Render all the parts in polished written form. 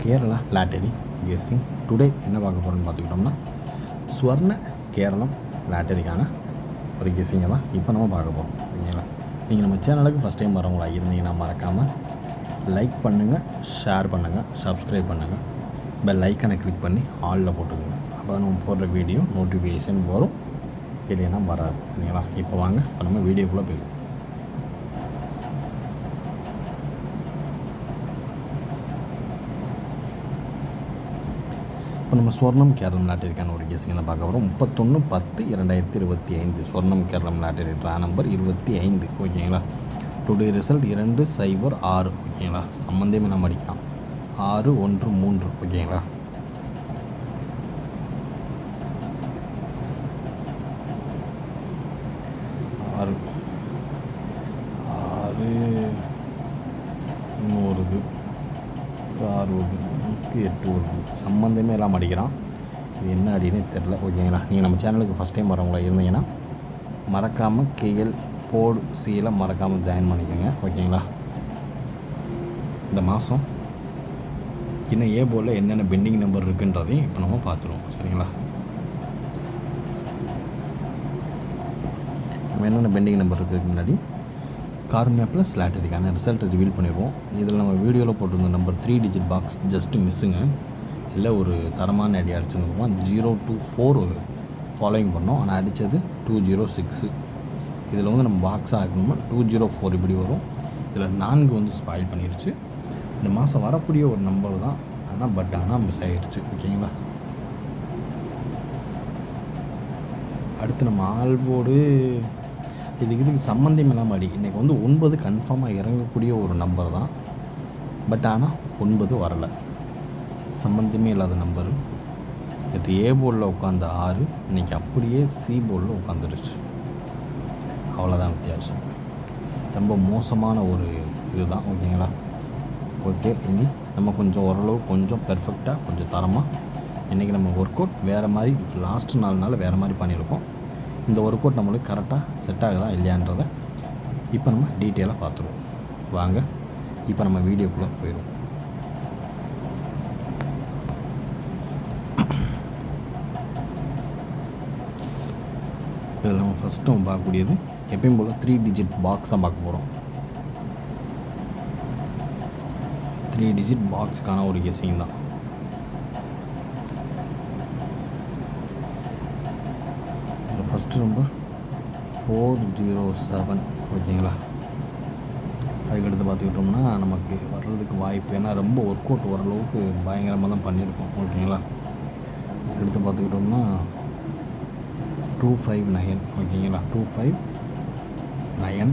Kerala lottery guessing today என்ன பார்க்க போகிறோன்னு பார்த்துக்கிட்டோம்னா ஸ்வர்ண கேரளம் லாட்டரிக்கான ஒரு கெஸ்ஸிங்கை தான் இப்போ நம்ம பார்க்க போகிறோம். ஓகேங்களா, நீங்கள் நம்ம சேனலுக்கு ஃபஸ்ட் டைம் வரவங்களா இருந்தீங்கன்னா மறக்காமல் லைக் பண்ணுங்கள், ஷேர் பண்ணுங்கள், சப்ஸ்கிரைப் பண்ணுங்கள், பெல் ஐக்கனை கிளிக் பண்ணி ஆலில் போட்டுக்கோங்க. அப்போ தான் நம்ம போடுற வீடியோ நோட்டிஃபிகேஷன் வரும், இல்லைன்னா வராது. சரிங்களா, இப்போ வாங்க இப்போ நம்ம வீடியோக்குள்ளே போயிடுவோம். இப்போ நம்ம ஸ்வர்ணம் கேரளம் லாட்டரிக்கான ஒரு கெஸ்ஸிங்கில் பார்க்க வரோம். 31/10/2025 ஸ்வர்ணம் கேரளம் லாட்டரி ட்ரா நம்பர் 25. ஓகேங்களா, டுடே ரிசல்ட் 206. ஓகேங்களா, சம்மந்தமே நம்ம அடிக்கலாம் 613. ஓகேங்களா, ஆறு ஆறு வருது, 6 வருது, 8 வருது, சம்மந்தமே எல்லாம் அடிக்கிறான். இது என்ன அடினே தெரில. ஓகேங்களா, நீங்கள் நம்ம சேனலுக்கு ஃபஸ்ட் டைம் வரவங்களா இருந்தீங்கன்னா மறக்காமல் கேஎல் போர்டு சியில் மறக்காமல் ஜாயின் பண்ணிக்கோங்க. ஓகேங்களா, இந்த மாதம் இன்னும் ஏ போர்டில் என்னென்ன பெண்டிங் நம்பர் இருக்குன்றதையும் இப்போ நம்ம பார்த்துருவோம். சரிங்களா, நம்ம என்னென்ன பெண்டிங் நம்பர் இருக்கிறதுக்கு முன்னாடி காருண்யா ப்ளஸ் லாட்டரிக்கான ரிசல்ட்டை ரிவீல் பண்ணிடுவோம். இதில் நம்ம வீடியோவில் போட்டிருந்த நம்பர் 3 டிஜிட் பாக்ஸ் ஜஸ்ட்டு மிஸ்ஸுங்க. இல்லை ஒரு தரமான அடி அடிச்சிருந்தோம். 024 ஃபாலோயிங் பண்ணோம், ஆனால் அடித்தது 206. இதில் வந்து நம்ம பாக்ஸ் ஆகணுமா 204 இப்படி வரும். இதில் 4 வந்து ஸ்பாயில் பண்ணிடுச்சு. இந்த மாதம் வரக்கூடிய ஒரு நம்பர் தான், ஆனால் மிஸ் ஆகிடுச்சு. ஓகேங்களா, அடுத்து நம்ம ஆல்போர்டு இதுக்கு சம்மந்தம் இல்லாமல் அடி. இன்றைக்கி வந்து 9 கன்ஃபார்மாக இறங்கக்கூடிய ஒரு நம்பர் தான், ஆனால் 9 வரலை. சம்மந்தமே இல்லாத நம்பரு. இது ஏ போர்டில் உட்காந்த 6 இன்றைக்கி அப்படியே சி போர்டில் உட்காந்துருச்சு. அவ்வளோதான் வித்தியாசம். ரொம்ப மோசமான ஒரு இதுதான். ஓகேங்களா, ஓகே, இனி நம்ம கொஞ்சம் ஓரளவு கொஞ்சம் பெர்ஃபெக்டாக கொஞ்சம் தரமாக இன்றைக்கி நம்ம ஒர்க் அவுட் வேறு மாதிரி லாஸ்ட்டு 4 நாள் வேறு மாதிரி பண்ணியிருக்கோம். இந்த ஒர்க் அவுட் நம்மளுக்கு கரெக்டாக செட் ஆகுதா இல்லையான்றதை இப்போ நம்ம டீட்டெயிலாக பார்த்துருவோம். வாங்க இப்போ நம்ம வீடியோக்குள்ளே போயிடுவோம். இதில் நம்ம ஃபஸ்ட்டு நம்ம பார்க்கக்கூடியது எப்பயும் போல் 3 டிஜிட் பாக்ஸ் தான் பார்க்க போகிறோம். 3 டிஜிட் பாக்ஸுக்கான ஒரு கெஸ்ஸிங் தான். First number 407. ஓகேங்களா, அதுக்கடுத்து பார்த்துக்கிட்டோம்னா நமக்கு வர்றதுக்கு வாய்ப்பு, ஏன்னா ரொம்ப ஒர்க் அவுட் ஓரளவுக்கு பயங்கரமாக தான் பண்ணியிருக்கோம். ஓகேங்களா, அதுக்கடுத்து பார்த்துக்கிட்டோம்னா 259. ஓகேங்களா, 259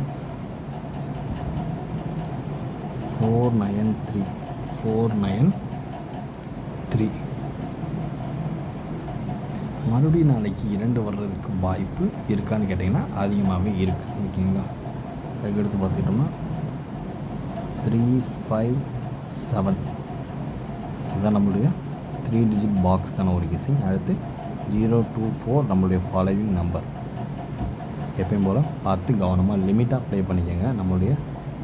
493 493. மறுபடியும் நாளைக்கு 2 வர்றதுக்கு வாய்ப்பு இருக்கான்னு கேட்டிங்கன்னா அதிகமாகவே இருக்குது. ஓகேங்களா, அதுக்கடுத்து பார்த்துக்கிட்டோம்னா 357. இதுதான் நம்மளுடைய 3 டிஜிட் பாக்ஸ்க்கான ஒரு கெஸ்ஸிங். அடுத்து 024 நம்மளுடைய ஃபாலோவிங் நம்பர். எப்பயும் போல் பார்த்து கவனமாக லிமிட்டாக ப்ளே பண்ணிக்கோங்க. நம்மளுடைய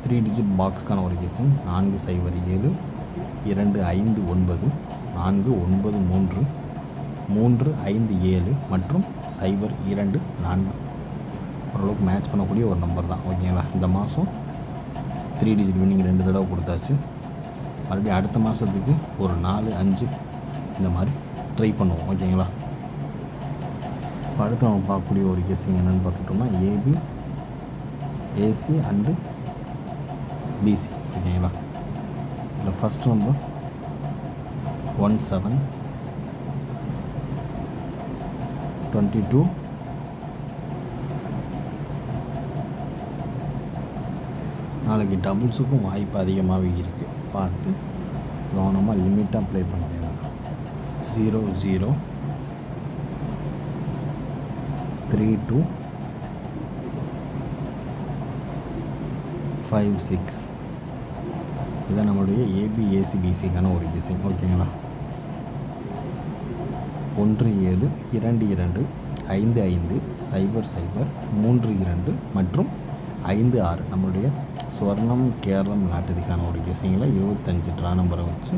3 டிஜிட் பாக்ஸ்க்கான ஒரு கெஸ்ஸிங் 407 259 493 357 மற்றும் 024. ஓரளவுக்கு மேட்ச் பண்ணக்கூடிய ஒரு நம்பர் தான். ஓகேங்களா, இந்த மாதம் 3 டிஜிட் வின்னிங் 2 தடவை கொடுத்தாச்சு. மறுபடியும் அடுத்த மாதத்துக்கு ஒரு 4 5 இந்த மாதிரி ட்ரை பண்ணுவோம். ஓகேங்களா, இப்போ அடுத்து நம்ம பார்க்கக்கூடிய ஒரு கெஸ்ஸிங் என்னென்னு பார்த்துக்கிட்டோம்னா ஏபி ஏசி அண்டு பிசி. ஓகேங்களா, இதில் ஃபஸ்ட் நம்பர் 17 22 நாளைக்கு டபுள்ஸுக்கும் வாய்ப்பு அதிகமாகவே இருக்குது. பார்த்து கவனமாக லிமிட்டாக ப்ளே பண்ணிக்கலாம். 00 32 56. இதுதான் நம்மளுடைய ஏபிஏசிபிசிக்கான ஒரு கெஸ்ஸிங். ஓகேங்களா, 17 22 55 00 32 மற்றும் 56 நம்மளுடைய ஸ்வர்ணம் கேரளம் லாட்டரிக்கான ஒரு கெஸ்ஸிங்கில் 25 ட்ரா நம்பரை வச்சு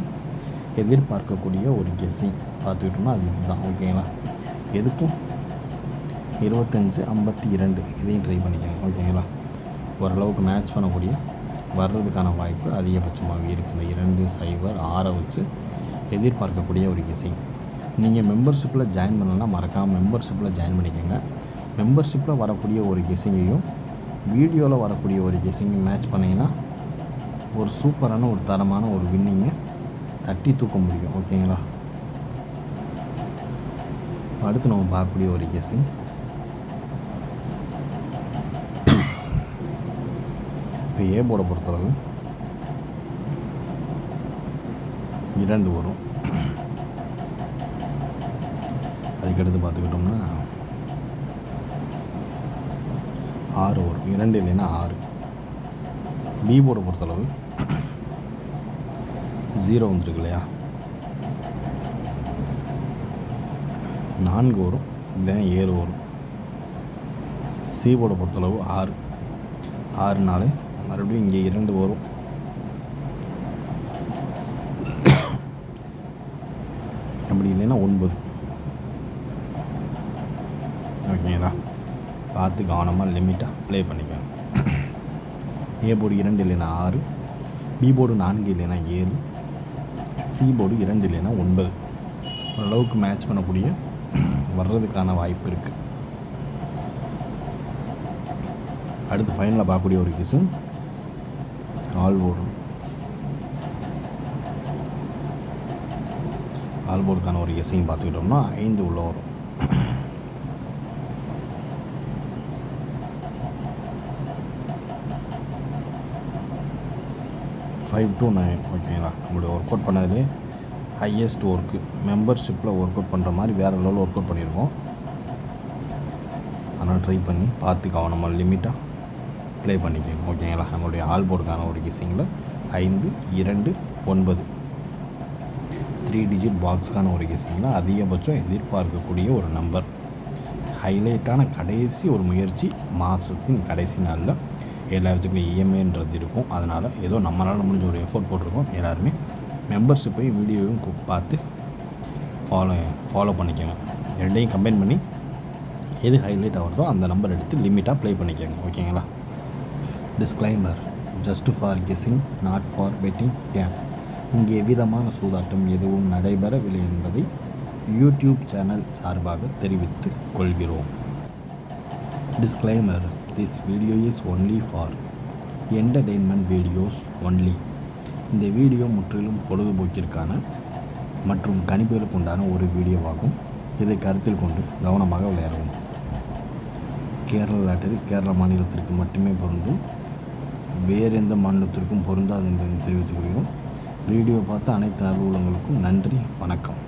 எதிர்பார்க்கக்கூடிய ஒரு கெஸ்ஸிங் பார்த்துக்கிட்டோம்னா அது இதுதான். ஓகேங்களா? எதுக்கும் 25, 52 இதையும் ட்ரை பண்ணிக்கோங்க. ஓகேங்களா? ஓரளவுக்கு மேட்ச் பண்ணக்கூடிய வர்றதுக்கான வாய்ப்பு அதிகபட்சமாக இருக்குது. இந்த 2, 0, 6 வச்சு எதிர்பார்க்கக்கூடிய ஒரு கெஸ்ஸிங். நீங்கள் மெம்பர்ஷிப்பில் ஜாயின் பண்ணலன்னா மறக்காமல் மெம்பர்ஷிப்பில் ஜாயின் பண்ணிக்கோங்க. மெம்பர்ஷிப்பில் வரக்கூடிய ஒரு கெஸ்ஸிங்கையும் வீடியோவில் வரக்கூடிய ஒரு கெஸ்ஸிங்கையும் மேட்ச் பண்ணிங்கன்னா ஒரு சூப்பரான ஒரு தரமான ஒரு வின்னிங்கை தட்டி தூக்க முடியும். ஓகேங்களா? அடுத்து நம்ம பார்க்கக்கூடிய ஒரு கெஸ்ஸிங் இப்போ ஏ போர்டை பொறுத்தளவு 2 வரும். அதுக்கடுத்து பார்த்துக்கிட்டோம்னா 6 வரும். 2 இல்லைன்னா 6. பி போர்டை பொறுத்தளவு 0 வந்துருக்கு இல்லையா, 4 வரும், இல்லைன்னா 7 வரும். சி போர்டை பொறுத்தளவு 6, 6 4 மறுபடியும் இங்கே 2 வரும். அப்படி இல்லைன்னா 9. ஓகேங்களா? பார்த்து கவனமாக லிமிட்டாக ப்ளே பண்ணிக்கோங்க. ஏ போர்டு 2 இல்லைன்னா 6, பி போர்டு 4 இல்லைன்னா 7, சி போர்டு 2 இல்லைன்னா 9. ஓரளவுக்கு மேட்ச் பண்ணக்கூடிய வர்றதுக்கான வாய்ப்பு இருக்குது. அடுத்து ஃபைனலாக பார்க்கக்கூடிய ஒரு கேஸு ஆல் போர்டு. ஆல் போர்டுக்கான ஒரு கெஸ்ஸிங் பார்த்துக்கிட்டோம்னா 5 உள்ள வரும். Five to 9. ஓகேங்களா? நம்மளுடைய ஒர்க் அவுட் பண்ணதுலே ஹையஸ்ட் ஒர்க்கு மெம்பர்ஷிப்பில் ஒர்க் அவுட் பண்ணுற மாதிரி வேறு லெவலில் ஒர்க் அவுட் பண்ணியிருக்கோம். அதனால் ட்ரை பண்ணி பார்த்து கவனமாக லிமிட்டாக ப்ளே பண்ணிக்கோங்க. ஓகேங்களா? நம்மளுடைய ஆல் போர்டுக்கான ஒரு கெஸ்ஸிங்கில் 5, 2, 9 3 டிஜிட் பாக்ஸ்க்கான ஒரு கெஸ்ஸிங்கில் அதிகபட்சம் எதிர்பார்க்கக்கூடிய ஒரு நம்பர். ஹைலைட்டான கடைசி ஒரு முயற்சி மாதத்தின் கடைசி நாளில் எல்லாத்துக்கும் இஎம்ஐன்றது இருக்கும். அதனால் ஏதோ நம்மளால் முடிஞ்ச ஒரு எஃபோர்ட் போட்டிருக்கோம். எல்லாருமே மெம்பர்ஷிப்பையும் வீடியோவும் பார்த்து ஃபாலோ பண்ணிக்கோங்க. ரெண்டையும் கம்பைன் பண்ணி எது ஹைலைட் ஆகிறதோ அந்த நம்பர் எடுத்து லிமிட்டாக ப்ளே பண்ணிக்கோங்க. ஓகேங்களா? Disclaimer: just for guessing, not for betting game. இங்கே எவ்விதமான சூதாட்டம் எதுவும் நடைபெறவில்லை என்பதை யூடியூப் சேனல் சார்பாக தெரிவித்துக் கொள்கிறோம். Disclaimer: this video is only for entertainment videos only. இந்த வீடியோ முற்றிலும் பொழுதுபோக்கிற்கான மற்றும் கணிப்புகளுக்கு உண்டான ஒரு வீடியோவாகும். இதை கருத்தில் கொண்டு கவனமாக விளையாடவும். கேரள லாட்டரி கேரள மாநிலத்திற்கு மட்டுமே பொருந்தும், வேறு எந்த மாநிலத்திற்கும் பொருந்தாது என்று தெரிவித்துக் கொள்கிறோம். வீடியோ பார்த்த அனைத்து நல்வுள்ளங்களுக்கும் நன்றி, வணக்கம்.